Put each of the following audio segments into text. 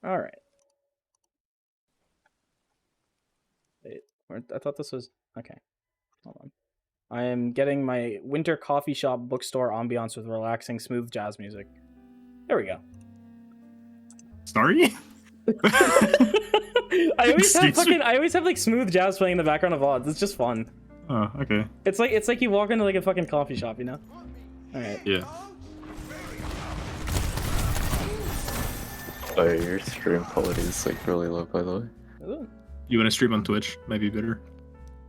All right. Wait, I thought this was okay. Hold on. I am getting my winter coffee shop bookstore ambiance with relaxing, smooth jazz music. There we go. Sorry? I always have like smooth jazz playing in the background of VODs. It's just fun. Oh, okay. It's like you walk into like a fucking coffee shop, you know? All right. Yeah. Oh, your stream quality is like really low, by the way. Ooh. You want to stream on Twitch? Might be better.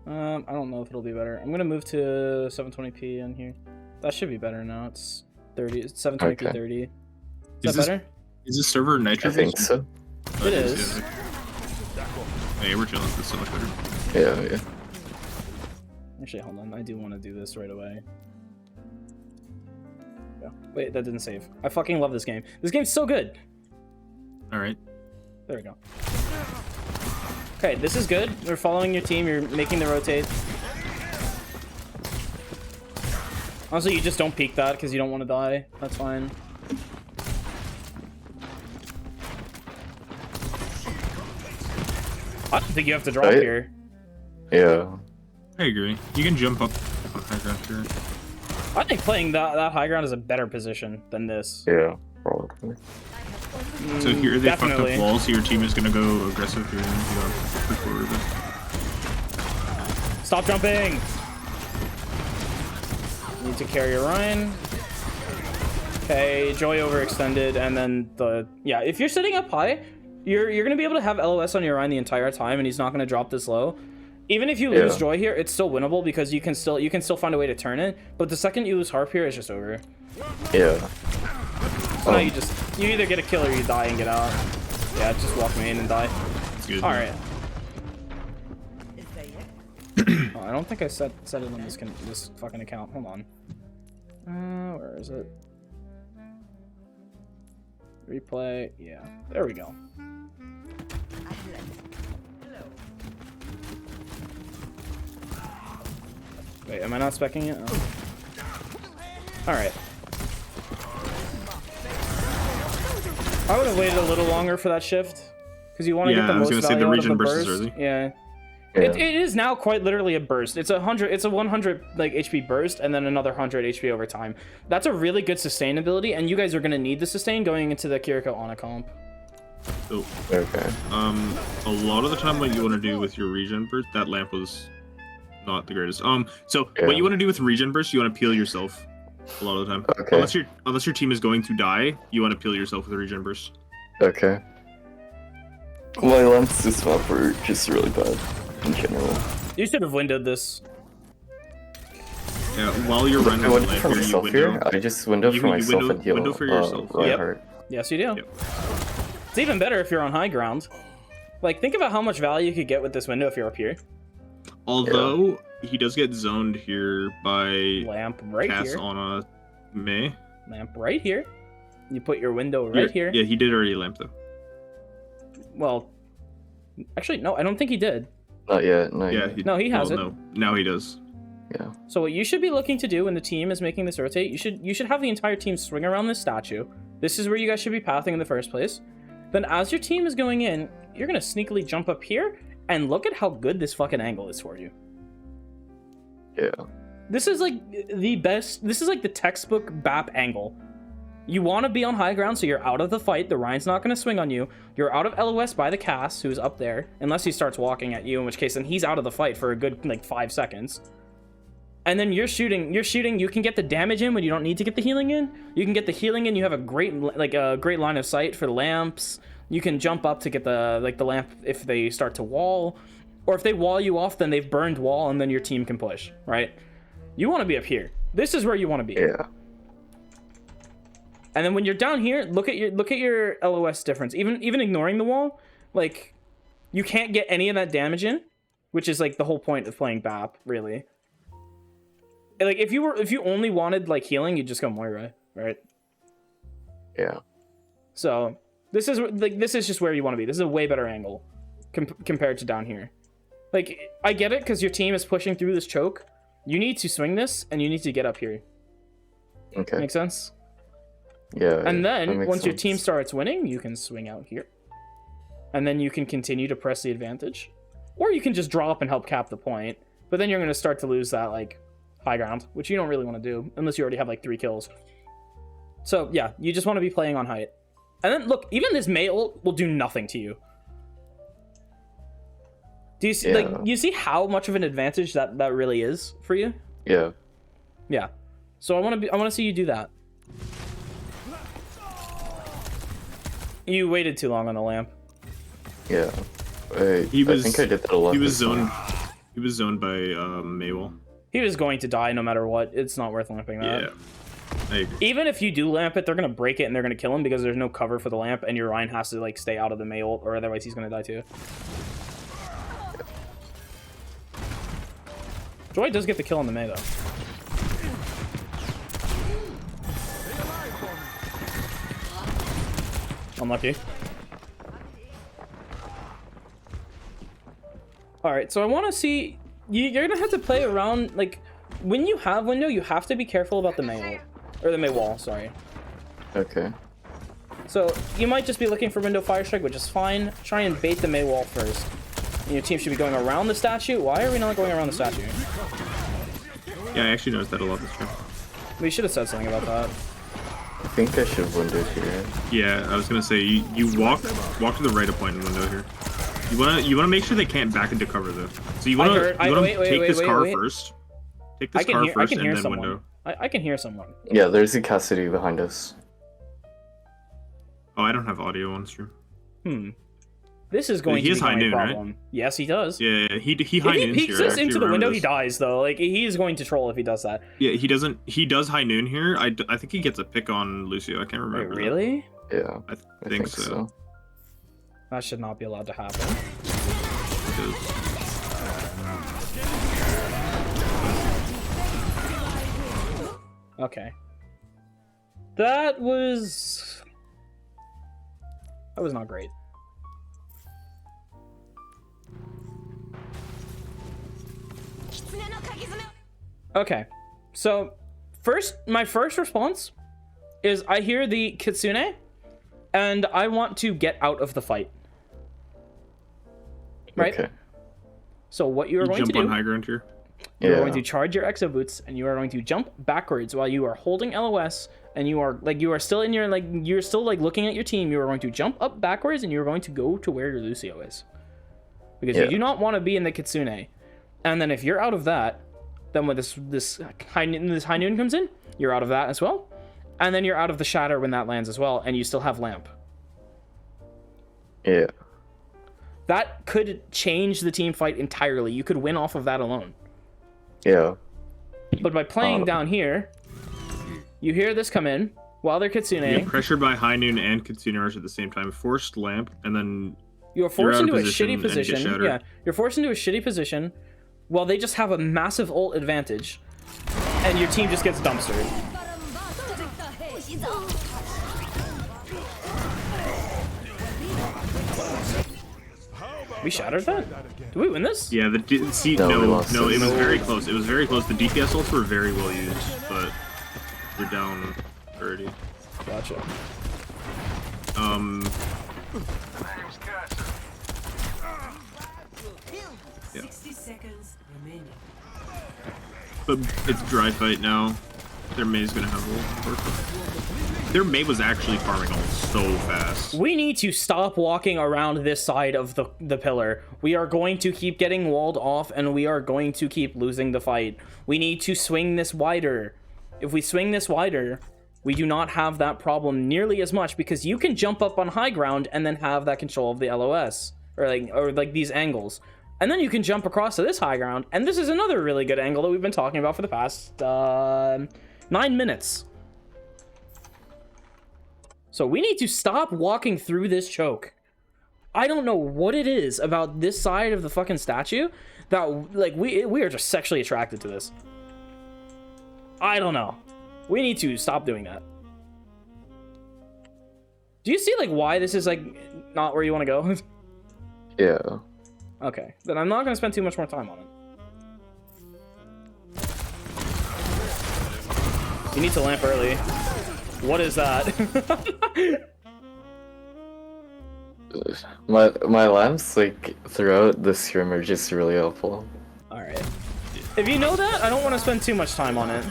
I don't know if it'll be better. I'm gonna move to 720p in here. That should be better now. It's 720p Okay. 30. Is Is that better? Is this server nitro? I think so. It is. Yeah. Hey, we're chilling. It's so much better. Yeah. Actually, hold on. I do want to do this right away. Yeah. Wait, that didn't save. I fucking love this game. This game's so good. All right. There we go. Okay, this is good. You're following your team. You're making the rotate. Honestly, you just don't peek that because you don't want to die. That's fine. I don't think you have to drop here. Yeah. I agree. You can jump up on high ground here. I think playing that high ground is a better position than this. Yeah, probably. So here they fucked Definitely. up walls, so your team is gonna go aggressive here and you gotta push forward a bit. Stop jumping! Need to carry Orion. Okay, Joy overextended, and then yeah, if you're sitting up high, you're gonna be able to have LOS on your Orion the entire time, and he's not gonna drop this low. Even if you lose Joy here, it's still winnable because you can still find a way to turn it. But the second you lose Harp here, it's just over. Yeah. So now you either get a kill or you die and get out. Yeah, just walk main and die. It's good. All right. Oh, I don't think I set it on this fucking account. Hold on. Where is it? Replay. Yeah, there we go. Wait, am I not speccing it? Oh. All right. I would have waited a little longer for that shift because you want to get the most value out of the burst. Yeah. It is now quite literally a burst. It's a 100 like HP burst and then another 100 HP over time. That's a really good sustainability, and you guys are gonna need the sustain going into the Kiriko Ana comp. So, Okay. a lot of the time what you want to do with your regen burst, that lamp was not the greatest. So what you want to do with regen burst, you want to peel yourself a lot of the time. Okay. Unless your team is going to die, you want to peel yourself with a regen burst. Okay. My lamps this map were just really bad in general. You should have windowed this. Yeah, while you're running I the windowed lamp for here, you myself window. here. I just windowed You for can myself and heal. window for yourself. Reinhardt. Yes, you do. Yep. It's even better if you're on high ground. Like, think about how much value you could get with this window if you're up here. Although he does get zoned here by Lamp right Cass here. on a May. Lamp right here. You put your window right here. Yeah, he did already lamp though. Well, actually, no, I don't think he did. Not yet. No, he has it. No, now he does. Yeah. So what you should be looking to do when the team is making this rotate, you should have the entire team swing around this statue. This is where you guys should be pathing in the first place. Then as your team is going in, you're gonna sneakily jump up here and look at how good this fucking angle is for you. Yeah. This is like the best. This is like the textbook BAP angle. You want to be on high ground so you're out of the fight. The Ryan's not going to swing on you. You're out of LOS by the Cass, who's up there, unless he starts walking at you, in which case then he's out of the fight for a good like 5 seconds. And then you're shooting. You can get the damage in when you don't need to get the healing in. You can get the healing in. You have a great line of sight for the lamps. You can jump up to get the lamp if they start to wall, or if they wall you off, then they've burned wall, and then your team can push. Right? You want to be up here. This is where you want to be. Yeah. And then when you're down here, look at your LOS difference. Even ignoring the wall, like you can't get any of that damage in, which is like the whole point of playing BAP, really. Like if you only wanted like healing, you'd just go Moira, right? Yeah. So this is just where you want to be. This is a way better angle compared to down here. Like I get it because your team is pushing through this choke. You need to swing this, and you need to get up here. Okay. Make sense? Yeah. And then once your sense. team starts winning, you can swing out here. and then you can continue to press the advantage. Or you can just drop and help cap the point, but then you're going to start to lose that, like, high ground, which you don't really want to do, unless you already have, like, 3 kills. So, yeah, you just want to be playing on height. And then, look, even this Mei ult will do nothing to you. Do you see, like, you see how much of an advantage that really is for you? Yeah. Yeah. So I want to see you do that. You waited too long on the lamp. Yeah. I think I did that a lot. He was zoned. He was zoned by Maywell. He was going to die no matter what. It's not worth lamping that. Yeah. I agree. Even if you do lamp it, they're gonna break it and they're gonna kill him because there's no cover for the lamp, and your Ryan has to like stay out of the Mei ult, or otherwise he's gonna die too. Joy does get the kill on the Mei though. Unlucky. Alright, so I want to see... You're going to have to play around, like... When you have window, you have to be careful about the Mei ult. Or the Mei wall, sorry. Okay. So, you might just be looking for window fire strike, which is fine. Try and bait the Mei wall first. And your team should be going around the statue. Why are we not going around the statue? Yeah, I actually noticed that a lot this time. We should have said something about that. I think I should have windowed here. Yeah, I was gonna say you walk to the right of point in window here. You wanna make sure they can't back into cover though. So you wanna take this car first. Take this car first and then window. I can hear someone. Yeah, there's a Cassidy behind us. Oh, I don't have audio on stream. This is going to be high a noon, problem. right? Yes, he does. Yeah, he high noons If he peeks us into the window, he dies though. Like he is going to troll if he does that. Yeah, he doesn't. He does high noon here. I think he gets a pick on Lucio. I can't remember. Wait, really? Yeah, I think so. That should not be allowed to happen. Okay. That was not great. Okay, so my first response is I hear the Kitsune, and I want to get out of the fight. Right? Okay. So what you are going to do... Jump on high ground here. You are going to charge your exo boots, and you are going to jump backwards while you are holding LOS, and you are still in your you're still looking at your team. You are going to jump up backwards, and you are going to go to where your Lucio is, because you do not want to be in the Kitsune. And then if you're out of that, then when this high noon comes in, you're out of that as well, and then you're out of the shatter when that lands as well, and you still have lamp. Yeah. That could change the team fight entirely. You could win off of that alone. Yeah. But by playing down here, you hear this come in while they're Kitsune. You get pressured by high noon and Kitsune Rush at the same time. Forced lamp, and then you're forced into a shitty position. Yeah, you're forced into a shitty position while they just have a massive ult advantage, and your team just gets dumpstered. We shattered that? Did we win this? Yeah, no, it was very close. It was very close. The DPS ults were very well used, but we're down 30. Gotcha. Yeah. 60 seconds remaining. But it's dry fight now. Their Mei's gonna have ult. Their Mei was actually farming ult so fast. We need to stop walking around this side of the pillar. We are going to keep getting walled off, and we are going to keep losing the fight. We need to swing this wider. If we swing this wider, we do not have that problem nearly as much, because you can jump up on high ground and then have that control of the LOS, or like these angles. And then you can jump across to this high ground, and this is another really good angle that we've been talking about for the past 9 minutes. So we need to stop walking through this choke. I don't know what it is about this side of the fucking statue that, like, we are just sexually attracted to this. I don't know. We need to stop doing that. Do you see, like, why this is, like, not where you want to go? Yeah. Okay, then I'm not going to spend too much more time on it. You need to lamp early. What is that? My lamps like throughout the stream are just really helpful. All right. If you know that, I don't want to spend too much time on it.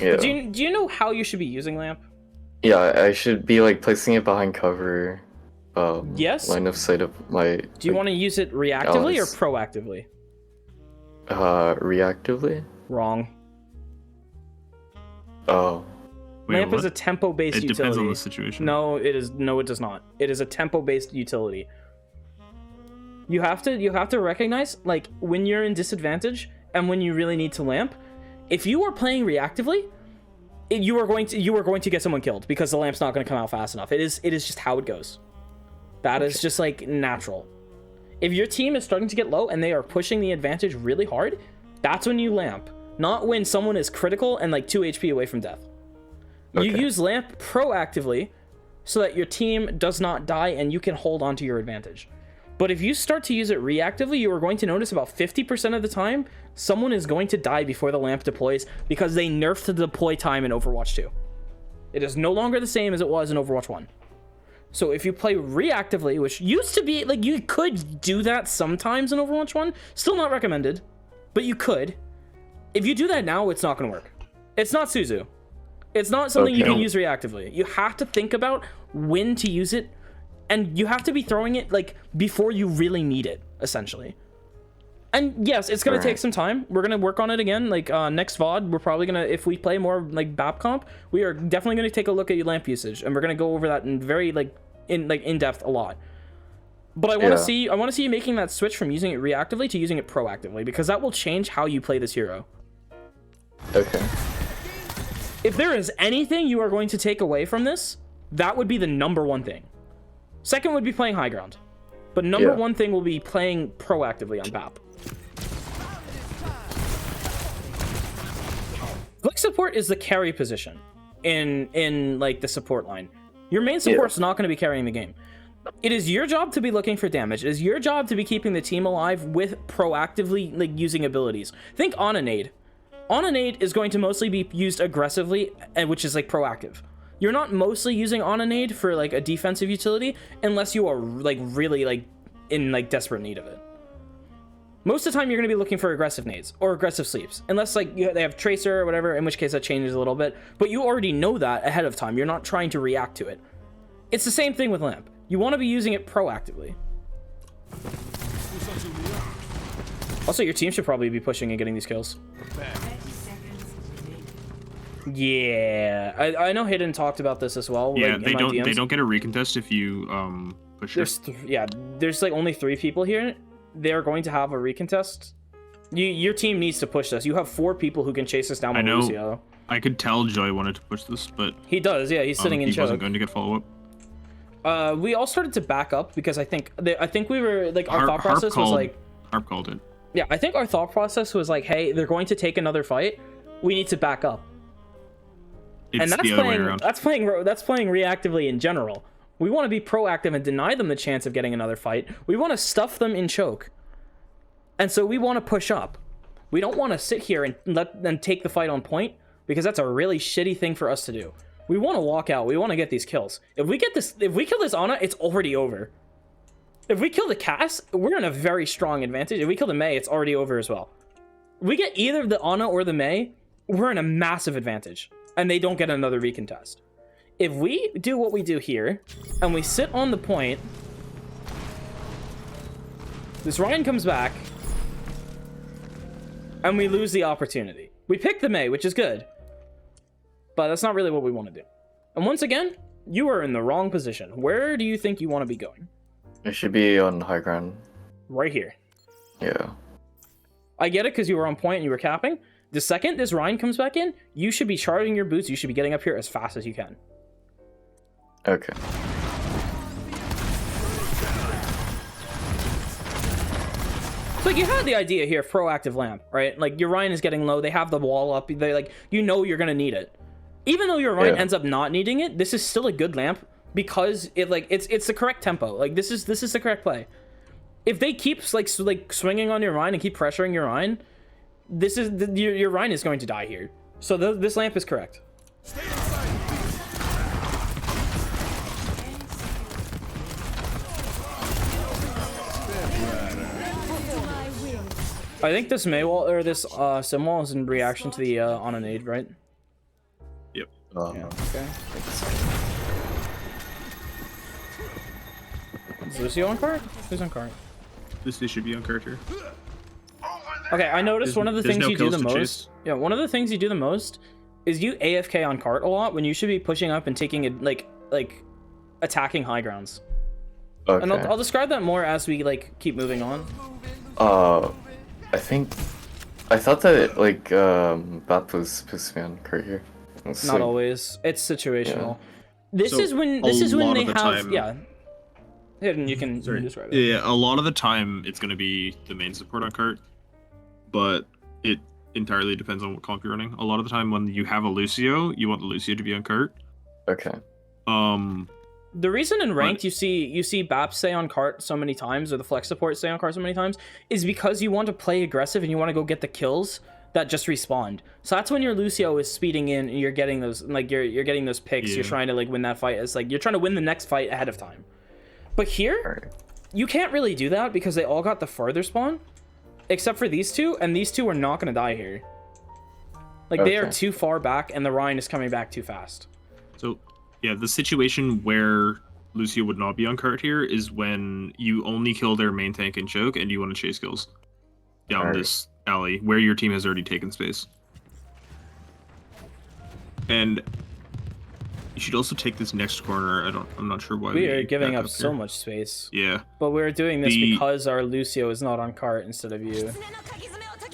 Yeah. Do you know how you should be using lamp? Yeah, I should be like placing it behind cover. Yes. Line of sight of my. Do you want to use it reactively or proactively? Reactively. Wrong. Oh. Wait, lamp is a tempo-based utility. It depends on the situation. No, it is. No, it does not. It is a tempo-based utility. You have to recognize like when you're in disadvantage and when you really need to lamp. If you are playing reactively, you are going to get someone killed because the lamp's not going to come out fast enough. It is just how it goes. That is just like natural. If your team is starting to get low and they are pushing the advantage really hard, that's when you lamp. Not when someone is critical and like 2 HP away from death. You use lamp proactively so that your team does not die and you can hold on to your advantage. But if you start to use it reactively, you are going to notice about 50% of the time, someone is going to die before the lamp deploys because they nerfed the deploy time in Overwatch 2. It is no longer the same as it was in Overwatch 1. So if you play reactively, which used to be, like, you could do that sometimes in Overwatch 1, still not recommended, but you could. If you do that now, it's not going to work. It's not Suzu. It's not something you can use reactively. You have to think about when to use it, and you have to be throwing it, like, before you really need it, essentially. And yes, it's going to take some time. We're going to work on it again. Like, next VOD, we're probably going to, if we play more, like, BAP comp, we are definitely going to take a look at your lamp usage, and we're going to go over that in very, in depth a lot. But I want to see you making that switch from using it reactively to using it proactively, because that will change how you play this hero. Okay. If there is anything you are going to take away from this, that would be the #1 thing. Second would be playing high ground. But #1 thing will be playing proactively on BAP. Quick support is the carry position in like the support line. Your main support's not going to be carrying the game. It is your job to be looking for damage. It is your job to be keeping the team alive with proactively like using abilities. Think on a nade. On a nade is going to mostly be used aggressively, which is like proactive. You're not mostly using on a nade for like a defensive utility unless you are like really like in like desperate need of it. Most of the time you're going to be looking for aggressive nades or aggressive sleeps, unless like they have tracer or whatever, in which case that changes a little bit, but you already know that ahead of time. You're not trying to react to it. It's the same thing with lamp. You want to be using it proactively. Also, your team should probably be pushing and getting these kills. Yeah, I know Hayden talked about this as well. Yeah, like, they don't get a recontest if you push it. There's like only 3 people here. They're going to have a recontest. Your team needs to push this. You have 4 people who can chase us down with Lucio. I could tell Joy wanted to push this, but he does. Yeah, he's sitting in choke. He wasn't going to get follow up. We all started to back up because I think we were like our thought process was like Harp called it. Yeah, I think our thought process was like, hey, they're going to take another fight. We need to back up. It's the other way around. That's playing reactively in general. We want to be proactive and deny them the chance of getting another fight. We want to stuff them in choke. And so we want to push up. We don't want to sit here and let them take the fight on point, because that's a really shitty thing for us to do. We want to walk out. We want to get these kills. If we kill this Ana, it's already over. If we kill the Cass, we're in a very strong advantage. If we kill the Mei, it's already over as well. If we get either the Ana or the Mei, we're in a massive advantage, and they don't get another recontest. If we do what we do here, and we sit on the point, this Ryan comes back, and we lose the opportunity. We pick the Mei, which is good, but that's not really what we want to do. And once again, you are in the wrong position. Where do you think you want to be going? It should be on high ground. Right here. Yeah. I get it, because you were on point and you were capping. The second this Ryan comes back in, you should be charging your boots. You should be getting up here as fast as you can. Okay. So you had the idea here of proactive lamp, right? Like your Ryan is getting low. They have the wall up. They like, you know you're gonna need it. Even though your Ryan ends up not needing it, this is still a good lamp because it's the correct tempo. Like this is the correct play. If they keep like swinging on your Ryan and keep pressuring your Ryan, this is your Ryan is going to die here. So this lamp is correct. I think this Maywall or this sim wall is in reaction to the on a nade, right? Yep. Yeah, okay. Is Lucio on cart? Who's on cart? This should be on cart here. Okay, I noticed one of the things no you do the kills to most. chase. Yeah, one of the things you do the most is you AFK on cart a lot when you should be pushing up and taking it like attacking high grounds. Okay. And I'll describe that more as we like keep moving on. I thought that like Bap was supposed to be on cart here. Not always. It's situational. Yeah. This So is when they have Hidden, you can describe it. Yeah, a lot of the time it's going to be the main support on cart, but it entirely depends on what comp you're running. A lot of the time when you have a Lucio, you want the Lucio to be on cart. Okay. The reason in ranked you see BAP stay on cart so many times, or the flex support stay on cart so many times, is because you want to play aggressive and you want to go get the kills that just respawned. So that's when your Lucio is speeding in and you're getting those you're getting those picks. Yeah. You're trying to like win that fight. It's like you're trying to win the next fight ahead of time. But here, you can't really do that because they all got the further spawn, except for these two, and these two are not going to die here. Like, they are too far back, and the Ryan is coming back too fast. So, yeah, the situation where Lucio would not be on cart here is when you only kill their main tank and choke, and you want to chase kills down this alley, where your team has already taken space. And you should also take this next corner. I'm not sure why we are giving up so much space. Yeah. But we're doing this because our Lucio is not on cart instead of you.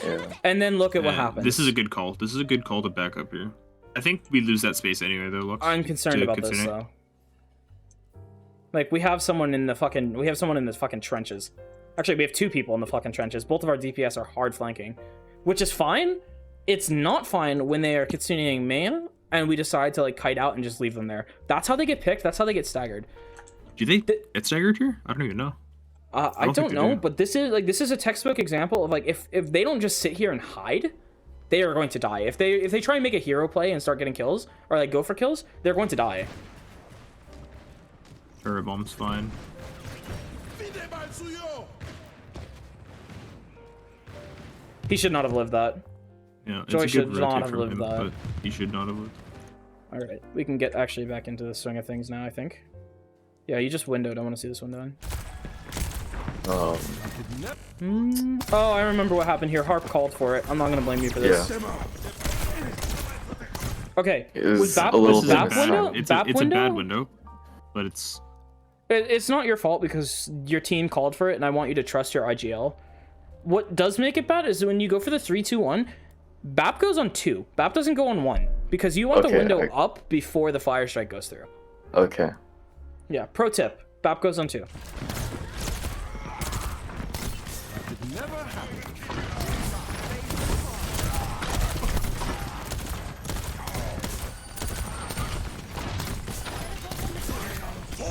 Yeah. And then look at what happens. This is a good call. This is a good call to back up here. I think we lose that space anyway, though. Lux, I'm concerned about this, though. Like, we have someone in the fucking trenches. Actually, we have two people in the fucking trenches. Both of our DPS are hard flanking, which is fine. It's not fine when they are continuing main and we decide to like kite out and just leave them there. That's how they get picked. That's how they get staggered. Do they get staggered here? I don't even know. I don't know, but this is a textbook example of like if they don't just sit here and hide, they are going to die. If they try and make a hero play and start getting kills or like go for kills, they're going to die. Turret bomb's fine. He should not have lived that. Yeah, Joy it's a good should not rotate have from lived him, that. but he should not have lived. All right, we can get actually back into the swing of things now, I think. Yeah, you just windowed. I want to see this window. Oh, I remember what happened here. Harp called for it. I'm not gonna blame you for this. Yeah. Okay, was BAP a BAP bit window? It's BAP a window? bad window, but It's not your fault because your team called for it, and I want you to trust your IGL. What does make it bad is when you go for the 3-2-1, BAP goes on 2. BAP doesn't go on 1 because you want the window up before the fire strike goes through. Okay. Yeah, pro tip. BAP goes on 2.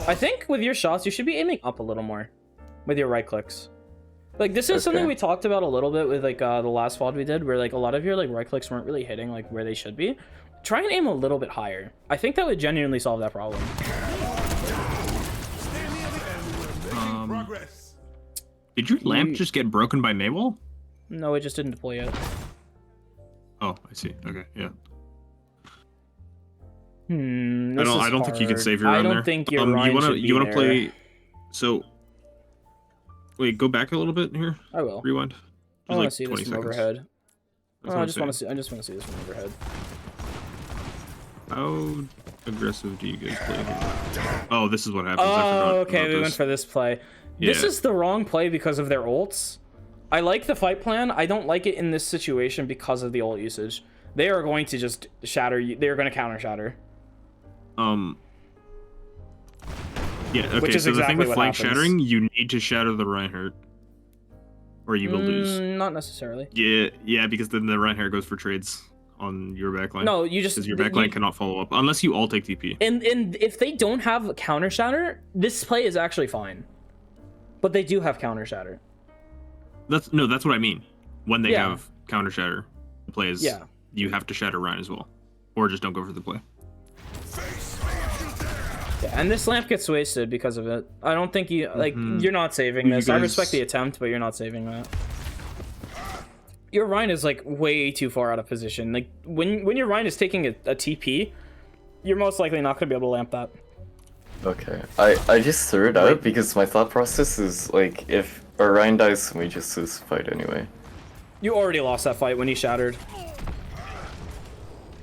I think with your shots, you should be aiming up a little more with your right clicks. Like, this is something we talked about a little bit with, like, the last VOD we did, where, like, a lot of your, like, right clicks weren't really hitting, like, where they should be. Try and aim a little bit higher. I think that would genuinely solve that problem. Did your lamp just get broken by Maywall? No, it just didn't deploy yet. Oh, I see. Okay, yeah. I don't think you can save your Ryan there. I don't think your Ryan you wanna play. So, wait, go back a little bit here. I will. Rewind. I want to see this from overhead. I just want to see this from overhead. How aggressive do you guys play here? Oh, this is what happens. Oh, okay, we went for this play. Yeah. This is the wrong play because of their ults. I like the fight plan. I don't like it in this situation because of the ult usage. They are going to just shatter you. They are going to counter shatter. Yeah, okay, so the thing with flank shattering, you need to shatter the Reinhardt. Or you will lose. Not necessarily. Yeah, because then the Reinhardt goes for trades on your backline. No, you just... Because your backline cannot follow up, unless you all take TP. And if they don't have counter shatter, this play is actually fine. But they do have counter shatter. That's what I mean. When they have counter shatter, the play is you have to shatter Ryan as well. Or just don't go for the play. Yeah, and this lamp gets wasted because of it. I don't think you like you're not saving this. I respect the attempt, but you're not saving that. Your Rhine is like way too far out of position. Like when your Rhine is taking a TP, you're most likely not gonna be able to lamp that. Okay. I just threw it out because my thought process is like if Orion dies, we just lose the fight anyway. You already lost that fight when he shattered.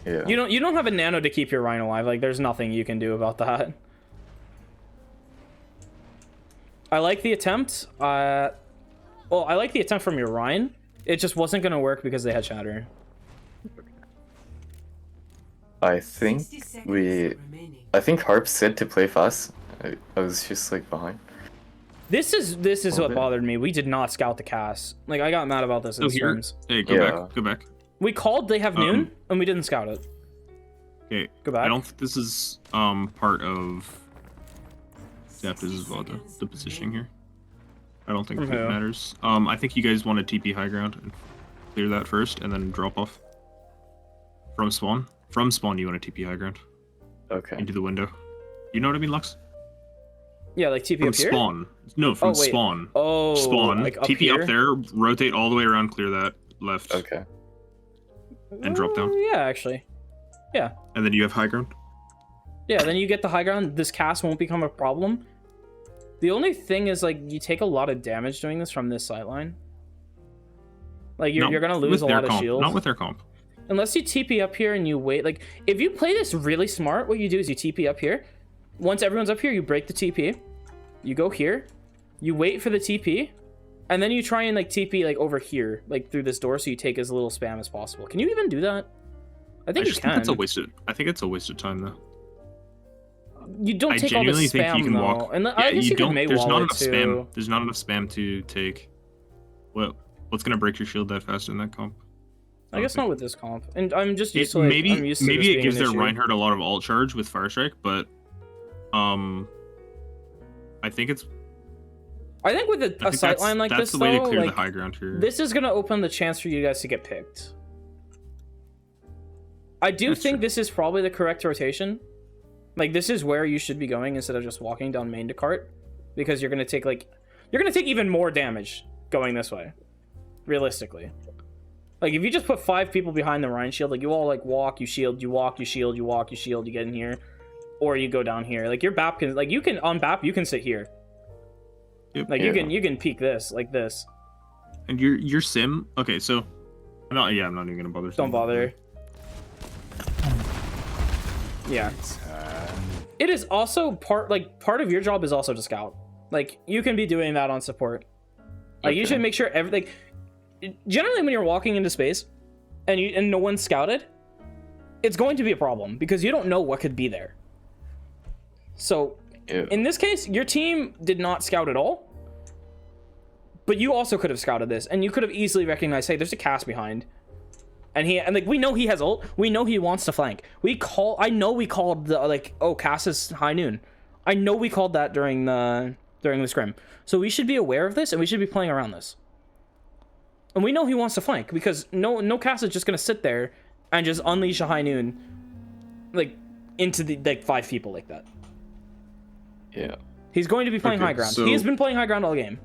Yeah. You don't have a nano to keep your Rhine alive. Like there's nothing you can do about that. I like the attempt. Well, I like the attempt from your Rhine. It just wasn't gonna work because they had shatter. I think Harp said to play fast. I was just like behind. This is what bothered me. We did not scout the cast. Like I got mad about this in streams. Hey, go back. We called they have noon and we didn't scout it. Okay, go back. I don't think this is part of Zapdos as well, the positioning here. I don't think it matters. I think you guys want to TP high ground and clear that first, and then drop off from spawn. From spawn, you want to TP high ground. Okay. Into the window. You know what I mean, Lux? Yeah, like TP from up here? Spawn. No, from spawn. Oh, spawn. like TP up there, rotate all the way around, clear that left. Okay. And drop down. Yeah, actually. Yeah. And then you have high ground? Yeah, then you get the high ground. This cast won't become a problem. The only thing is, like, you take a lot of damage doing this from this sideline. Like, you're going to lose a lot of shields. Not with their comp. Unless you TP up here and you wait. Like, if you play this really smart, what you do is you TP up here. Once everyone's up here, you break the TP. You go here. You wait for the TP. And then you try and, like, TP, like, over here. Like, through this door so you take as little spam as possible. Can you even do that? I think you can. I think it's a waste of time, though. You don't take all the spam, think you can though. Walk. And I guess you don't. There's not enough too. spam. There's not enough spam to take. What's gonna break your shield that fast in that comp? I guess not with this comp. And I'm just used to like, maybe it gives their issue. Reinhardt a lot of alt charge with Fire Strike, but I think with a sightline like this, that's the way to clear like, the high ground here. This is gonna open the chance for you guys to get picked. I do think this is probably the correct rotation. Like, this is where you should be going instead of just walking down main to cart, because you're gonna take even more damage going this way, realistically. Like, if you just put 5 people behind the Rhine shield, like, you all, like, walk, you shield, you walk, you shield, you walk, you shield, you get in here, or you go down here. Like, your BAP can, like, you can, on BAP, you can sit here. Yep. Like, you can peek this, like this. And your sim, okay, so, I'm not even gonna bother. Don't bother. Yeah. It is also part of your job is also to scout. Like, you can be doing that on support. Like, you should make sure everything. Generally, when you're walking into space and no one's scouted, it's going to be a problem because you don't know what could be there. So, in this case, your team did not scout at all, but you also could have scouted this, and you could have easily recognized, hey, there's a cast behind. And like, we know he has ult. We know he wants to flank. I know we called the, like, oh, Cass is high noon. I know we called that during the scrim. So we should be aware of this, and we should be playing around this. And we know he wants to flank, because no Cass is just going to sit there and just unleash a high noon, like, into the, like, 5 people like that. Yeah. He's going to be playing high ground. He has been playing high ground all game.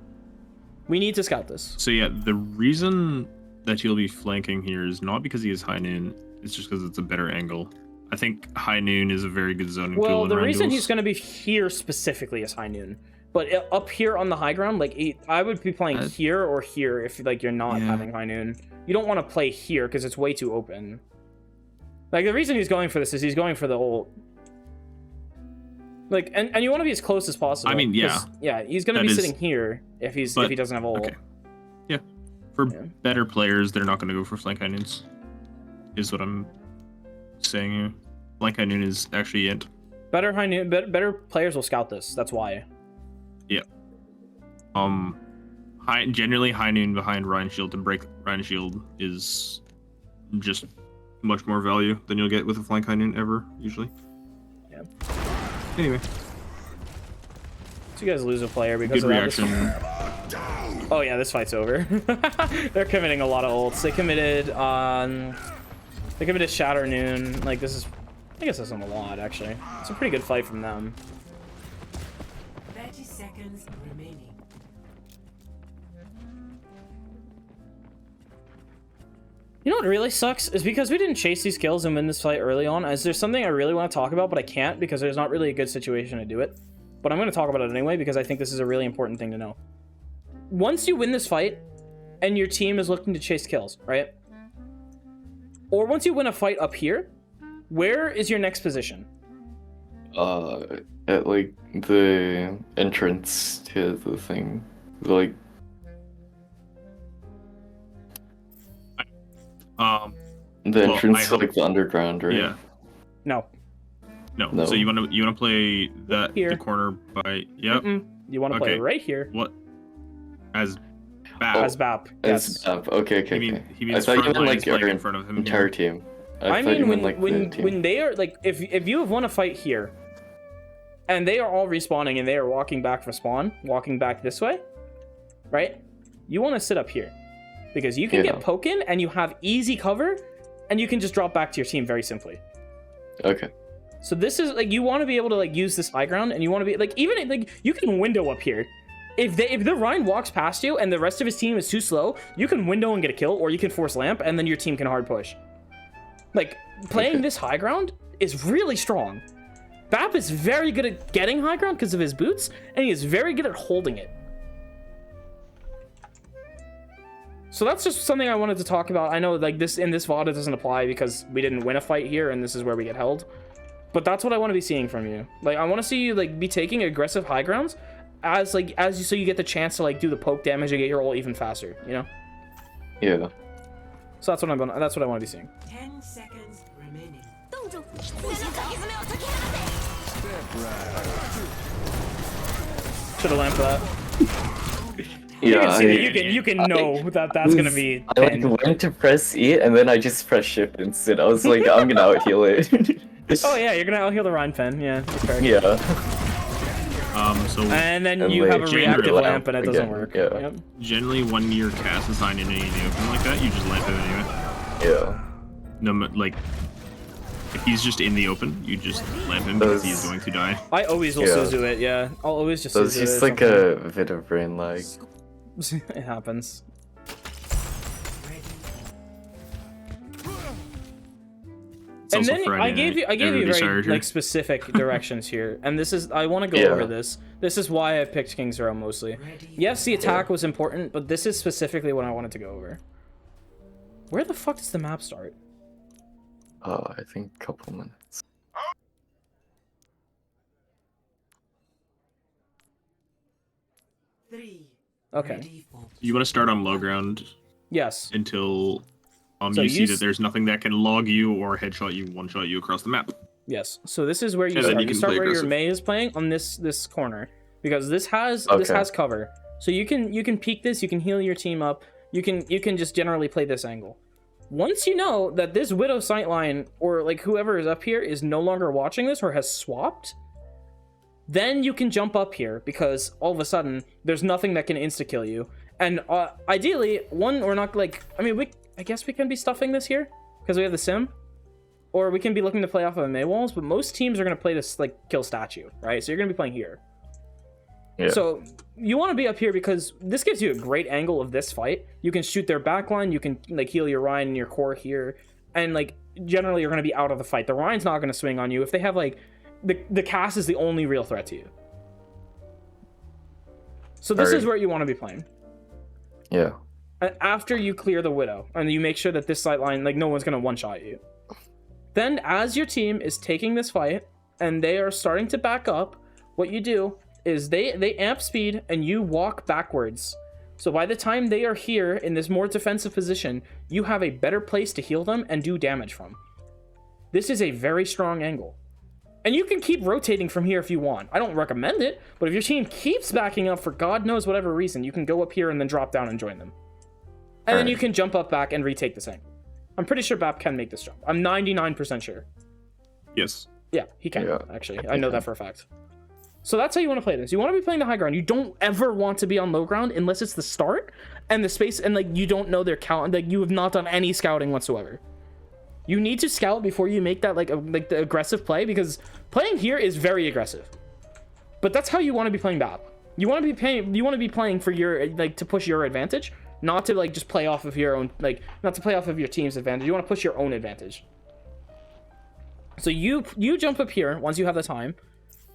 We need to scout this. So yeah, the reason that he'll be flanking here is not because he is high noon, it's just because it's a better angle. I think high noon is a very good zoning tool. Well, the reason he's going to be here specifically is high noon. But up here on the high ground, like, I would be playing here or here if, like, you're not having high noon. You don't want to play here because it's way too open. Like, the reason he's going for this is he's going for the ult. Like, and you want to be as close as possible. I mean, yeah. Yeah, he's going to be sitting here if he doesn't have ult. Okay. Yeah. For better players, they're not going to go for flank high noons, is what I'm saying here. Flank high noon is actually it. Better players will scout this. That's why. Yeah. Generally high noon behind Rhine shield to break Rhine shield is just much more value than you'll get with a flank high noon ever usually. Yeah. Anyway. So you guys lose a player because good of reaction. Oh yeah, this fight's over. They're committing a lot of ults. They committed Shatter Noon. Like, this is, I guess that's not a lot actually. It's a pretty good fight from them. 30 seconds remaining. You know what really sucks is because we didn't chase these kills and win this fight early on. As there's something I really want to talk about, but I can't because there's not really a good situation to do it. But I'm going to talk about it anyway because I think this is a really important thing to know. Once you win this fight and your team is looking to chase kills, right? Or once you win a fight up here, where is your next position? At like the entrance to the thing, like. The entrance to like the underground, right? Yeah. No. No. So you wanna play that Here. the corner by yep. You want to play Okay. right here What? As Bap. as BAP. Yes. As okay. He means I thought you front meant line like playing our in front of him. entire team. I thought you mean, meant, like, the team. when they are like, if you have won a fight here, and they are all respawning and they are walking back for spawn, walking back this way, right? You want to sit up here because you can Yeah. get poken and you have easy cover, and you can just drop back to your team very simply. Okay. So this is like you want to be able to like use this high ground, and you want to be like even like you can window up here. If the Ryan walks past you and the rest of his team is too slow, you can window and get a kill, or you can force lamp, and then your team can hard push. Like playing this high ground is really strong. Bap is very good at getting high ground because of his boots, and he is very good at holding it. So that's just something I wanted to talk about. I know like this in this VOD it doesn't apply because we didn't win a fight here, and this is where we get held. But that's what I want to be seeing from you. Like I want to see you like be taking aggressive high grounds so you get the chance to like do the poke damage and get your ult even faster. You know. Yeah. So that's what I want to be seeing. 10 seconds remaining. Should have lamped that. Yeah. You can know that's gonna be. I like pinned. went to press E and then I just pressed shift instead. I was like, I'm gonna out heal it. Oh yeah, you're gonna out-heal the Rhine pen. Yeah. That's fair. Yeah. So And then And you like have a gender reactive lamp lamp and it doesn't again, work. yeah. Yep. generally when your cast is signed in any open like that, you just lamp him anyway. Yeah. No, like if he's just in the open, you just lamp him because he is going to die. I always will Yeah. Suzu it. Yeah, I'll always just. So it's Suzu just it like at a bit of brain lag. some point. It happens. It's And also then Friday I gave night. you Everybody's very tired here. like specific directions here, and this is I want to go Yeah. over this. This is why I picked King's Row mostly. Yes, the attack was important, but this is specifically what I wanted to go over. Where the fuck does the map start? I think a couple minutes. Three. Okay. Ready for You want to start on low ground Yes. until So you you see s- that there's nothing that can log you or headshot you, one shot you across the map. Yes. So this is where you And then start. you You can start play where your aggressive. Mei is playing on this corner because this has Okay. cover. So you can peek this. You can heal your team up. You can just generally play this angle. Once you know that this Widow sightline or like whoever is up here is no longer watching this or has swapped, then you can jump up here because all of a sudden there's nothing that can insta kill you. And ideally, one or not like I mean I guess we can be stuffing this here because we have the sim. Or we can be looking to play off of Mei walls, but most teams are going to play this like kill statue, right? So you're going to be playing here. Yeah. So you want to be up here because this gives you a great angle of this fight. You can shoot their backline, you can like heal your Ryan and your core here, and like generally you're going to be out of the fight. The Ryan's not going to swing on you if they have like the cast is the only real threat to you. So this is Alright. where you want to be playing. Yeah. And after you clear the Widow and you make sure that this sight line like no one's going to one shot you. Then as your team is taking this fight and they are starting to back up, what you do is they amp speed and you walk backwards. So by the time they are here in this more defensive position, you have a better place to heal them and do damage from. This is a very strong angle. And you can keep rotating from here if you want. I don't recommend it, but if your team keeps backing up for God knows whatever reason, you can go up here and then drop down and join them. And then you can jump up back and retake this angle. I'm pretty sure Bap can make this jump. I'm 99% sure. Yes. Yeah, he can, Yeah, actually. I know that for a fact. So that's how you want to play this. You want to be playing the high ground. You don't ever want to be on low ground unless it's the start and the space, and like you don't know their count. Like you have not done any scouting whatsoever. You need to scout before you make that like the aggressive play, because playing here is very aggressive. But that's how you want to be playing Bap. You want to be playing for your like to push your advantage, not to like just play off of your own, like not to play off of your team's advantage. You want to push your own advantage. So you jump up here once you have the time,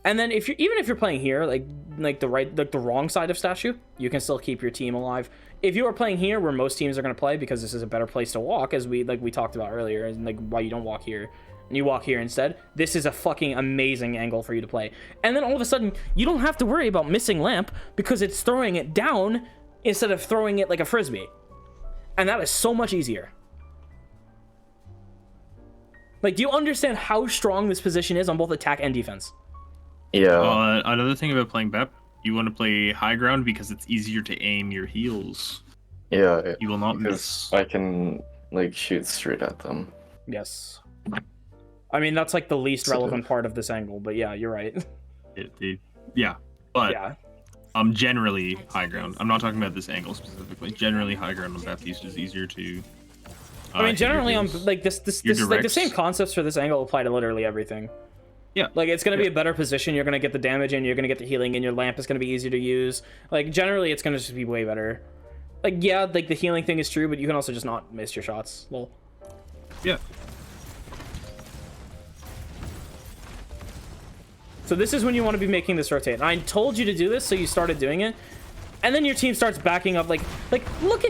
and then if you're playing here, like the wrong side of statue, you can still keep your team alive. If you are playing here, where most teams are going to play, because this is a better place to walk, as we talked about earlier, and like why you don't walk here, and you walk here instead. This is a fucking amazing angle for you to play. And then all of a sudden, you don't have to worry about missing lamp because it's throwing it down instead of throwing it like a frisbee, and that is so much easier. Like, do you understand how strong this position is on both attack and defense? Yeah. Another thing about playing BEP, you want to play high ground because it's easier to aim your heals. Yeah. You will not because miss. I can like shoot straight at them. Yes. I mean, that's like the least relevant part of this angle, but yeah, you're right. Yeah, but Yeah. Generally high ground. I'm not talking about this angle specifically. Generally high ground on Baptiste is easier to. I mean, generally, on like this like the same directs. concepts for this angle apply to literally everything. Yeah. Like, it's gonna be a better position. You're gonna get the damage in. You're gonna get the healing in. Your lamp is gonna be easy to use. Like, generally, it's gonna just be way better. Like, yeah, like the healing thing is true, but you can also just not miss your shots. Lol. Yeah. So this is when you want to be making this rotate. And I told you to do this, so you started doing it, and then your team starts backing up. Like look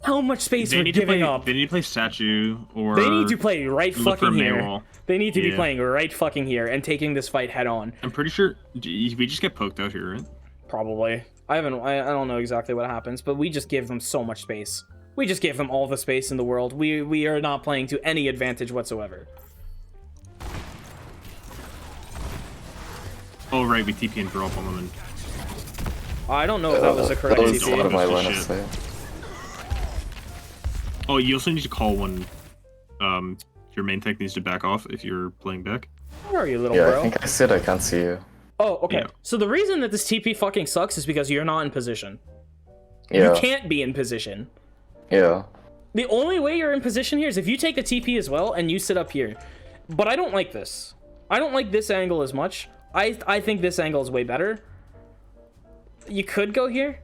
how much space we're giving up. They need to play statue, or They need to play right look for fucking here. Maywall. They need to be Yeah. playing right fucking here and taking this fight head on. I'm pretty sure we just get poked out here, right? Probably. I don't know exactly what happens, but we just give them so much space. We just give them all the space in the world. We are not playing to any advantage whatsoever. Oh right, we TP and drop on them. And I don't know if that was the correct That was TP. out of my Shit. line of sight. oh, you also need to call when your main tech needs to back off if you're playing back. Where are you, little Yeah, bro? I think I said I can't see you. Oh, okay. Yeah. So the reason that this TP fucking sucks is because you're not in position. Yeah. You can't be in position. Yeah. The only way you're in position here is if you take the TP as well and you sit up here. But I don't like this. I don't like this angle as much. I think this angle is way better. You could go here.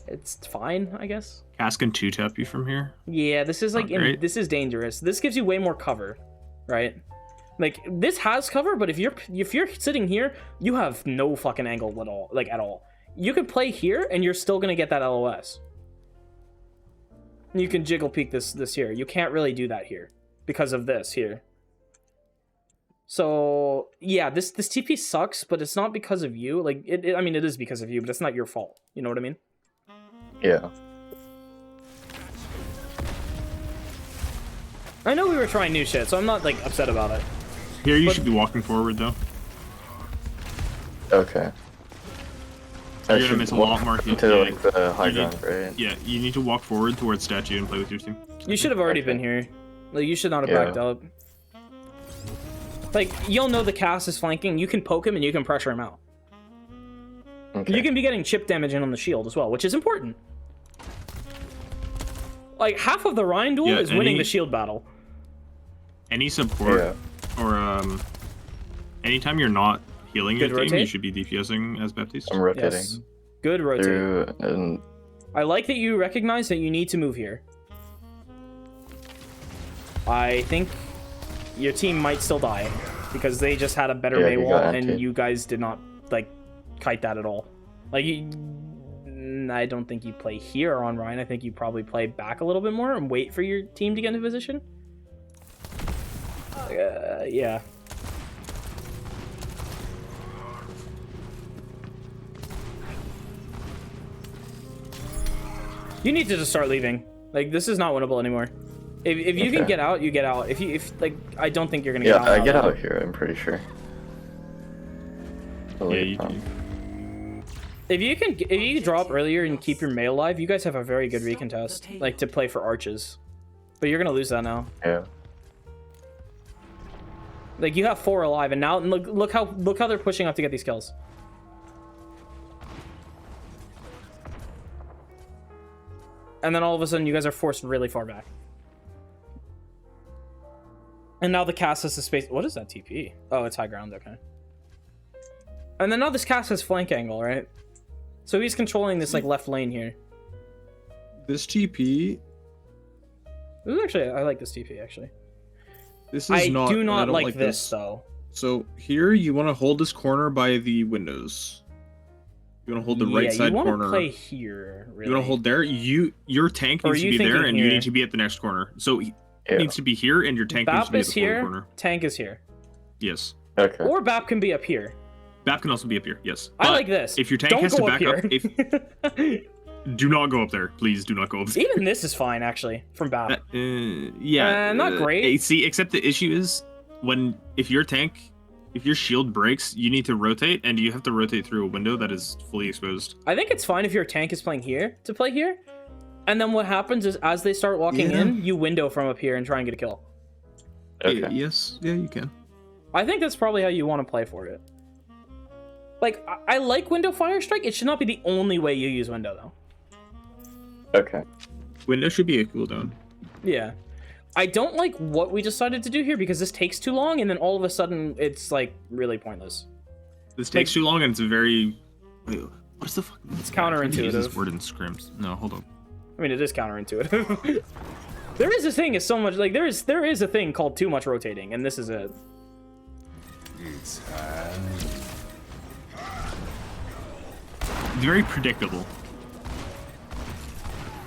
It's fine, I guess. Cass can 2-tap you from here. Yeah, this is like Not great. this is dangerous. This gives you way more cover, right? Like, this has cover, but if you're sitting here, you have no fucking angle at all, like at all. You can play here and you're still gonna get that LOS. You can jiggle peek this here. You can't really do that here because of this here. So yeah, this TP sucks, but it's not because of you. Like, I mean, it is because of you, but it's not your fault. You know what I mean? Yeah. I know we were trying new shit, so I'm not like upset about it. Here, you But- should be walking forward though. Okay. You're gonna miss a lot more hit. to Yeah. like the high You need- ground, right? Yeah, you need to walk forward towards statue and play with your team. You should have already Okay. been here. Like, you should not have Yeah. backed up. Like, you'll know the cast is flanking. You can poke him and you can pressure him out. Okay. You can be getting chip damage in on the shield as well, which is important. Like, half of the Rhine duel Yeah, is winning any- the shield battle. Any support Yeah. or anytime you're not healing your Good team, you rotate? should be DPSing as Baptiste. I'm rotating Yes. Good rotate. through and I like that you recognize that you need to move here. I think your team might still die because they just had a better Yeah, you Maywall got and anti. you guys did not like kite that at all. Like, I don't think you play here on Ryan. I think you probably play back a little bit more and wait for your team to get into position. Yeah. You need to just start leaving. Like, this is not winnable anymore. If you can Okay. get out, you get out. If like, I don't think you're gonna yeah, get out. I now, get though. out here. I'm pretty sure. Yeah, you do. If you can drop earlier and keep your mail alive, you guys have a very good recontest, like to play for arches. But you're gonna lose that now. Yeah. Like, you have 4 alive, and now look how they're pushing up to get these kills. And then all of a sudden, you guys are forced really far back. And now the cast has the space. What is that TP? Oh, it's high ground. Okay. And then now this cast has flank angle, right? So he's controlling this like left lane here. This TP. This is actually, I like this TP actually. This is I not. do I not don't like this though. So here you want to hold this corner by the windows. You want to hold the right side you corner. Play here. Really. You want to hold there. Your tank Or needs to you be there, thinking and here? you need to be at the next corner. So it Yeah. needs to be here, and your tank needs to BAP be at is the forward here. corner. Tank is here. Yes. Okay. Or BAP can be up here. BAP can also be up here. Yes. I But like this. If your tank Don't has go to up back up, here. do not go up there. Please do not go up there. Even this is fine actually from BAP. Yeah. not great. See, except the issue is if your shield breaks, you need to rotate, and you have to rotate through a window that is fully exposed. I think it's fine if your tank is playing here to play here. And then what happens is as they start walking in, you window from up here and try and get a kill. Okay. Yes. Yeah, you can. I think that's probably how you want to play for it. Like, I like window fire strike. It should not be the only way you use window, though. Okay. Window should be a cooldown. Yeah. I don't like what we decided to do here because this takes too long, and then all of a sudden, it's, like, really pointless. This takes too long, and it's a very... Wait, what's the fuck? It's I can't use this counterintuitive. word in scrims. No, hold on. I mean, it is counterintuitive. There is a thing, is so much, like, there is a thing called too much rotating, and this is it. It's very predictable.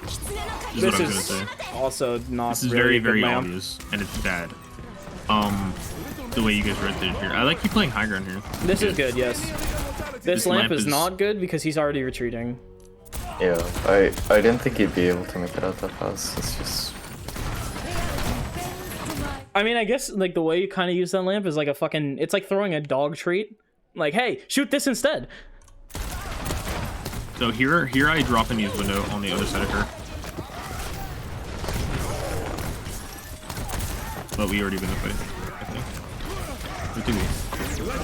Is what I'm gonna say. Also not This is really a good very lamp. obvious, and it's bad. The way you guys rotated here. I like you playing high ground here. This is good, yes. This lamp is is- not good because he's already retreating. Yeah. I didn't think he'd be able to make it out that fast. It's just. I mean, I guess like the way you kind of use that lamp is like a fucking. It's like throwing a dog treat. Like, hey, shoot this instead. So here I drop and use window on the other side of her. But we already win the fight, I think. Or did we?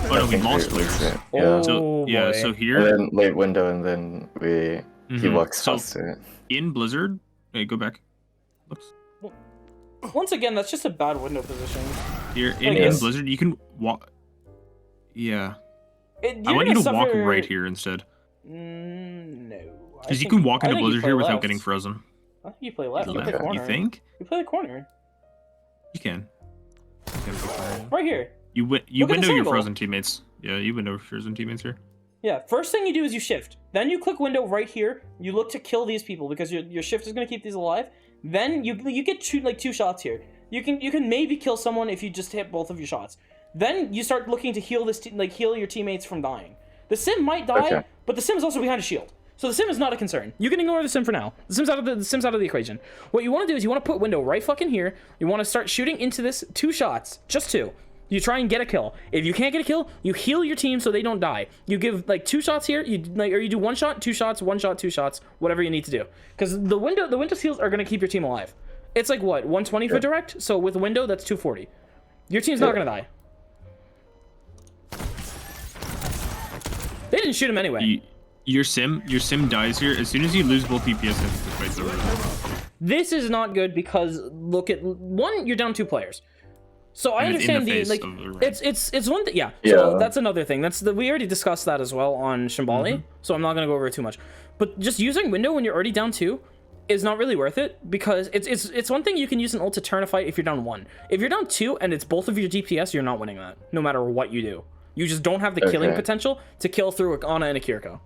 Oh no, we think lost we players. lose it. Oh, So yeah, boy. so And here then late window, and then he Mhm. walks So- past it. in Blizzard, hey, go back. Oops. Once again, that's just a bad window position. Here Like in this. Blizzard, you can walk. Yeah, I You're want you to gonna walk suffer- right here instead, No. because you can walk I into think you Blizzard play here without left. getting frozen. I think you play left. You play Left, corner. you think? You play the corner. You can. You can go for it. Right here. You Look at window this your angle. frozen teammates. Yeah, you window frozen teammates here. Yeah, first thing you do is you shift. Then you click window right here. You look to kill these people because your shift is going to keep these alive. Then you get two shots here. You can maybe kill someone if you just hit both of your shots. Then you start looking to heal heal your teammates from dying. The sim might die, Okay. but the sim is also behind a shield. So the sim is not a concern. You can ignore the sim for now. The sim's out of the equation. What you want to do is you want to put window right fucking here. You want to start shooting into this 2 shots, just 2. You try and get a kill. If you can't get a kill, you heal your team so they don't die. You give like 2 shots here, or you do 1 shot, 2 shots, 1 shot, 2 shots, whatever you need to do. Because the window heals are gonna keep your team alive. It's like what, 120 for direct? So with window, that's 240. Your team's not gonna die. They didn't shoot him anyway. Your sim dies here as soon as you lose both DPS. The fight's over. This is not good because look at one, you're down 2 players. So I And it's in understand the the face like of the rank. it's one thing, yeah. Yeah. So that's another thing. We already discussed that as well on Shimbali. So I'm not gonna go over it too much. But just using window when you're already down 2 is not really worth it because it's one thing you can use an ult to turn a fight if you're down 1. If you're down 2 and it's both of your DPS, you're not winning that, no matter what you do. You just don't have the killing Okay. potential to kill through a Ana and a Kiriko.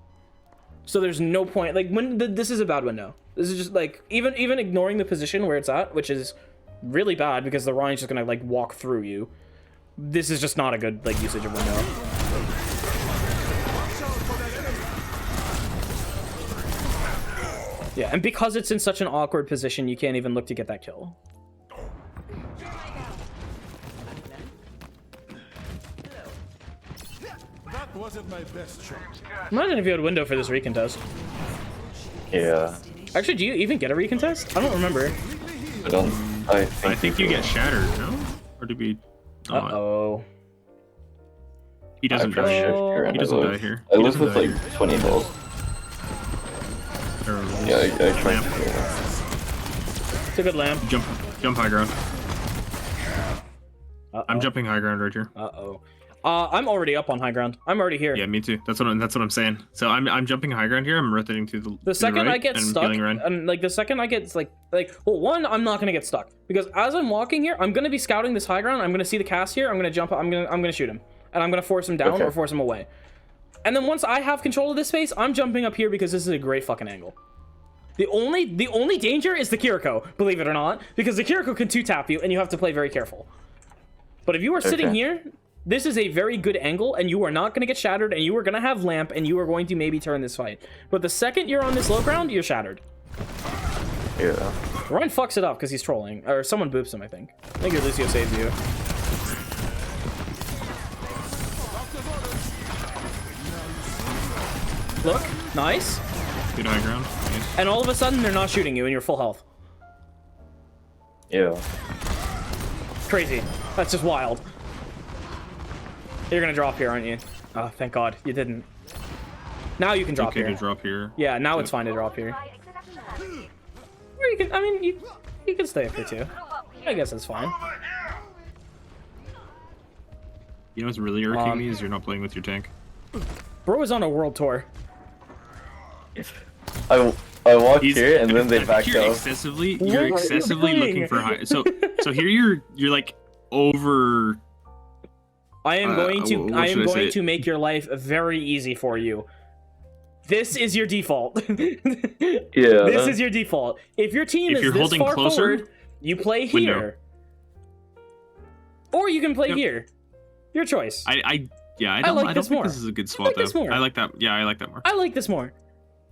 So there's no point. Like this is a bad window. This is just like even ignoring the position where it's at, which is really bad because the Ryan's just gonna like walk through you. This is just not a good like usage of window. Yeah, and because it's in such an awkward position, you can't even look to get that kill. That wasn't my best shot. Imagine if you had window for this recontest. Yeah. Actually, do you even get a recontest? I don't remember. I don't. I think you get shattered, no? Or did we? not? Uh-oh. He doesn't I die here. Oh. here. He doesn't die here. I He live doesn't with die like here. 20 health. Or Yeah, I tried lamp. to do that. It's a good lamp. Jump high ground. Uh-oh. I'm jumping high ground right here. Uh-oh. I'm already up on high ground. I'm already here. Yeah, me too. That's what I'm saying. So I'm jumping high ground here. I'm rotating to the second right I get and stuck, feeling right. and like the second I get well, one, I'm not gonna get stuck because as I'm walking here, I'm gonna be scouting this high ground. I'm gonna see the cast here. I'm gonna jump. I'm gonna shoot him, and I'm gonna force him down or force him away. And then once I have control of this space, I'm jumping up here because this is a great fucking angle. The only danger is the Kiriko, believe it or not, because the Kiriko can 2-tap you, and you have to play very careful. But if you are sitting here, this is a very good angle, and you are not going to get shattered, and you are going to have lamp, and you are going to maybe turn this fight. But the second you're on this low ground, you're shattered. Yeah. Ryan fucks it up because he's trolling, or someone boops him, I think. I think your Lucio saves you. Look, nice. Good high ground. Nice. And all of a sudden, they're not shooting you, and you're full health. Yeah. Crazy. That's just wild. You're gonna drop here, aren't you? Oh, thank God you didn't. Now you can drop Okay here. to drop here. Yeah, now it's fine to drop here. Or you can, I mean, you can stay up here too. I guess that's fine. You know what's really irritating me is you're not playing with your tank. Bro is on a world tour. I walked here and then they backed you're out. excessively What are you doing? looking for high. So here you're like over. I am going to what I am should I going say? to make your life very easy for you. This is your default. Yeah. This is your default. If your team If is you're this holding far closer, forward, you play here. window. Or you can play Yep. here. Your choice. I like don't this think more. this is a good spot like this though. more. I like that. Yeah, I like that more. I like this more.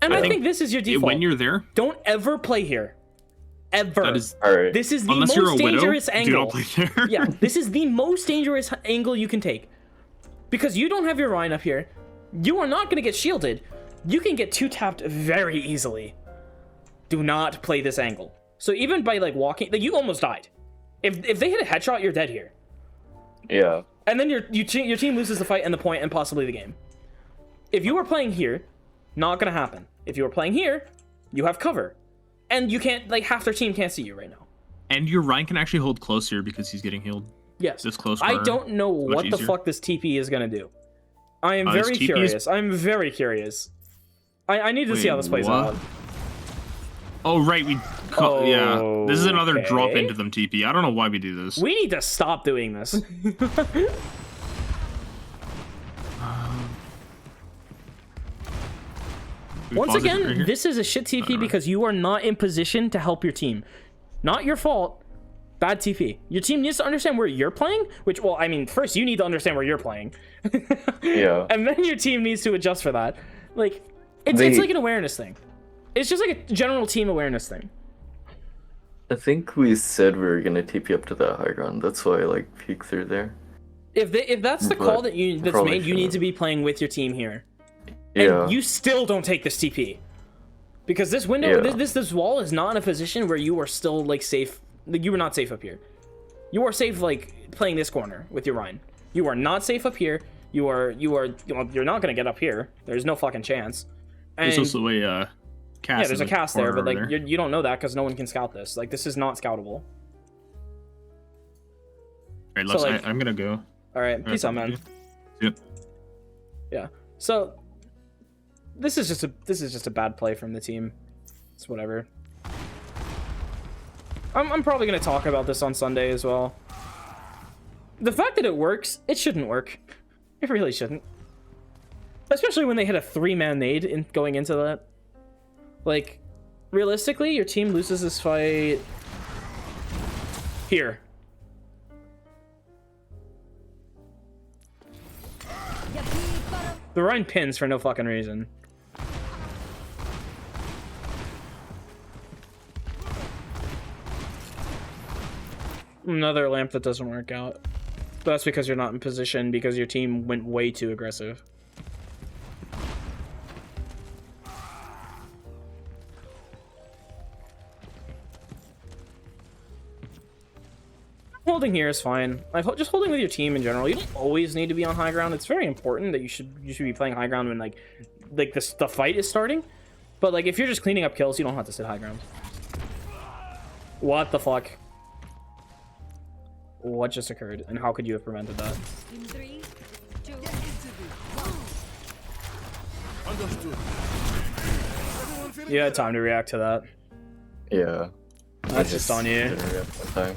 And I think this is your default. When you're there, Don't ever play here. Ever. that is Alright. This is the unless you're a most widow, dangerous do angle. not play there. Yeah, this is the most dangerous angle you can take. Because you don't have your Rhine up here. You are not going to get shielded. You can get 2-tapped very easily. Do not play this angle. So even by like walking, like you almost died. If they hit a headshot, you're dead here. Yeah. And then your team loses the fight and the point and possibly the game. If you are playing here, not gonna happen. If you are playing here, you have cover. And you can't, like, half their team can't see you right now. And your Ryan can actually hold close here because he's getting healed. Yes. This close I corner, don't know much what the easier. fuck this TP is gonna do. I am This very TP is- curious. I'm very curious. I need to see how this plays what? out. Oh right, yeah. This is another drop Okay. into them TP. I don't know why we do this. We need to stop doing this. We Once pause it again, right here? this is a shit TP because you are not in position to help your team. Not your fault. Bad TP. Your team needs to understand where you're playing, which, well, I mean, first you need to understand where you're playing. Yeah. And then your team needs to adjust for that. Like, it's They- like an awareness thing. It's just like a general team awareness thing. I think we said we were gonna TP up to that high ground. That's why I like peek through there. If that's the But call that's probably made, you need shouldn't. to be playing with your team here. Yeah. And you still don't take this TP. Because this window, Yeah. this wall is not in a position where you are still, like, safe. Like, you are not safe up here. You are safe, like, playing this corner with your Rhine. You are not safe up here. You're not gonna get up here. There's no fucking chance. And, There's also a cast. yeah, there's a in the cast there, corner but, over like, there. you don't know that because no one can scout this. Like, this is not scoutable. Alright, so, let's. like- I'm gonna go. Alright, peace out, man. Yep. Yeah. So this is just a bad play from the team. It's whatever. I'm probably gonna talk about this on Sunday as well. The fact that it works, it shouldn't work. It really shouldn't. Especially when they hit a 3-man nade in going into that. Like, realistically, your team loses this fight here. The Rhine pins for no fucking reason. Another lamp that doesn't work out. But that's because you're not in position because your team went way too aggressive. Holding here is fine. Just holding with your team in general. You don't always need to be on high ground. It's very important that you should be playing high ground when like the fight is starting. But like if you're just cleaning up kills, you don't have to sit high ground. What the fuck? What just occurred, and how could you have prevented that? In 3, Understood. Everyone feeling You had better? time to react to that. Yeah. That's just on you. didn't react in time.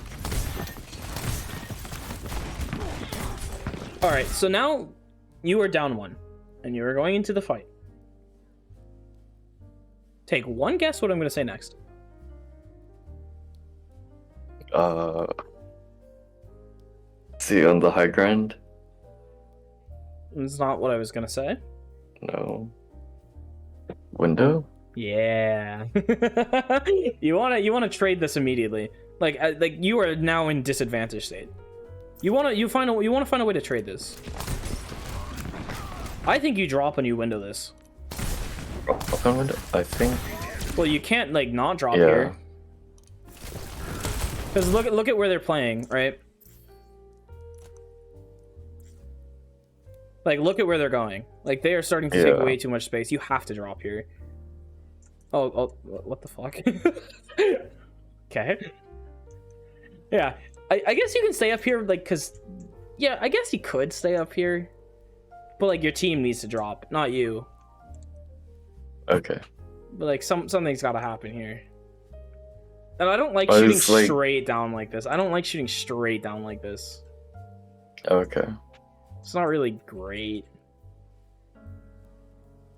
All right, so now you are down 1, and you are going into the fight. Take one guess what I'm going to say next. See on the high ground? It's not what I was going to say. No. Window? Yeah. you want to trade this immediately. Like you are now in disadvantage state. You want to find a way to trade this. I think you drop and you window this. Drop on window? I think. Well, you can't like not drop Yeah. here. Because look at where they're playing, right? Like look at where they're going. Like they are starting to take Yeah. way too much space. You have to drop here. Oh, what the fuck? Okay. Yeah, I guess you can stay up here, like, cause, yeah, I guess you could stay up here, but like your team needs to drop, not you. Okay. But like something's got to happen here. And I don't like I shooting was, like- straight down like this. I don't like shooting straight down like this. Okay. It's not really great.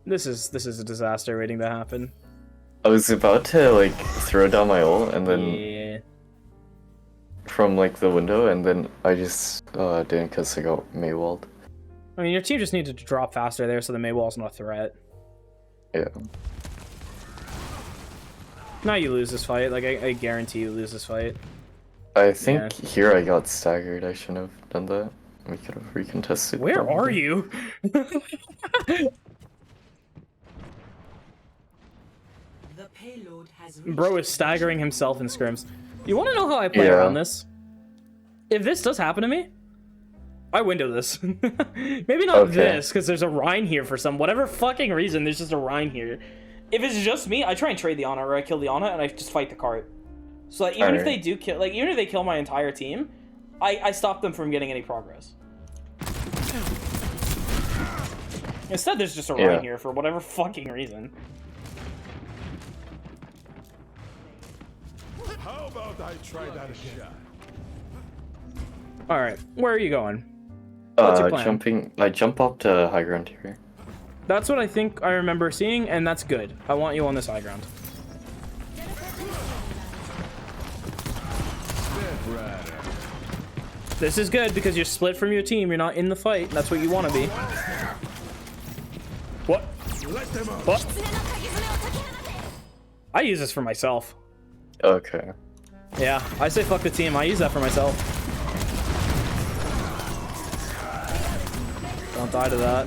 This is a disaster waiting to happen. I was about to like throw down my ult and then Yeah. from like the window, and then I just didn't because I got Maywalled. I mean, your team just needed to drop faster there so the Maywall's not a threat. Yeah. Now you lose this fight. Like, I guarantee you lose this fight. I think here I got staggered. I shouldn't have done that. We could have recontested. Where are probably. you? The payload has Bro is staggering himself in scrims. You want to know how I play Yeah. around this? If this does happen to me, I window this. Maybe not Okay. this, because there's a Rhine here for whatever fucking reason, there's just a Rhine here. If it's just me, I try and trade the Ana, or I kill the Ana, and I just fight the cart. So like, even if they Alright. do kill, like, even if they kill my entire team, I stop them from getting any progress. Instead, there's just a Yeah. Rhine here for whatever fucking reason. How about I try that again? Alright, where are you going? What's your plan? I jump up to high ground here. That's what I think I remember seeing, and that's good. I want you on this high ground. This is good because you're split from your team. You're not in the fight. That's what you want to be. What? Let them out. What? I use this for myself. Okay. Yeah, I say fuck the team. I use that for myself. Don't die to that.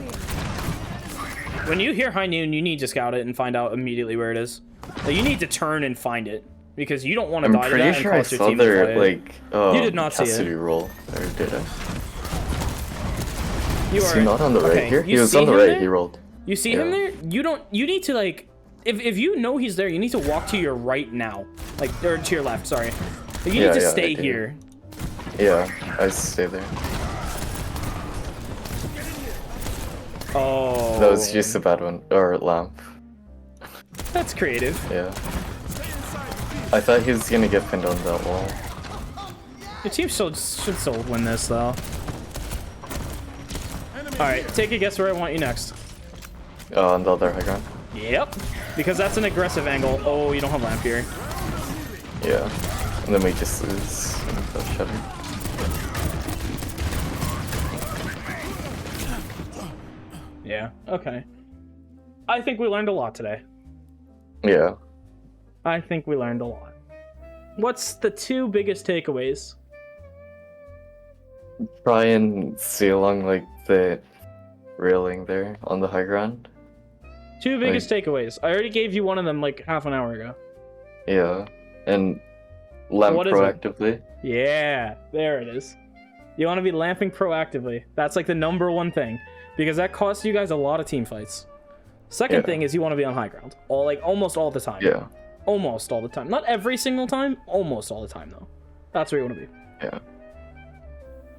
When you hear high noon, you need to scout it and find out immediately where it is. Like, you need to turn and find it because you don't want to I'm die to pretty that sure and I cause your saw team to their fight it. like You did not see it. Cassidy roll. Or did I? You Is he not on the right okay, here? you He was see on the him right. there? He rolled. You see him Yeah. there? You need to like, if you know he's there, you need to walk to your right now, like, or to your left. Sorry, like, you Yeah, need to yeah, I stay do. here. Yeah, I stay there. Oh, That was just a bad one. Or lamp. that's creative. Yeah. I thought he was gonna get pinned on that wall. Your team should still win this though. All right, take a guess where I want you next. On the other high ground. Yep, because that's an aggressive angle. Oh, you don't have lamp here. Yeah. And then we just lose. That shutter. Yeah. Okay. I think we learned a lot today. Yeah. I think we learned a lot. What's the 2 biggest takeaways? Try and see along like the railing there on the high ground. 2 biggest takeaways. I already gave you one of them like half an hour ago. Yeah. And lamp What is it? proactively. Yeah, there it is. You want to be lamping proactively. That's like the #1 thing, because that costs you guys a lot of team fights. Second Yeah. thing is you want to be on high ground, almost all the time. Yeah. Almost all the time. Not every single time. Almost all the time though. That's where you want to be. Yeah.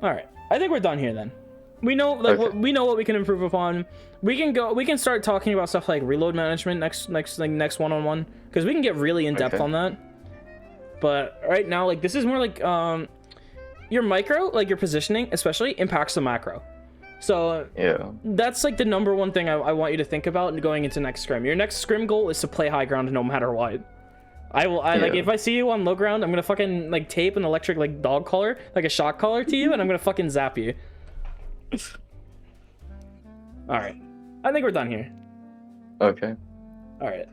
All right. I think we're done here then. We know like Okay. we know what we can improve upon. We can start talking about stuff like reload management next one-on-one, because we can get really in depth Okay. on that. But right now, like, this is more like your micro, like your positioning especially, impacts the macro. So Yeah. that's like the number one thing I want you to think about going into next scrim. Your next scrim goal is to play high ground no matter what. Like, Yeah. if I see you on low ground, I'm gonna fucking like tape an electric like dog collar, like a shock collar to you, and I'm gonna fucking zap you. All right, I think we're done here. Okay. All right.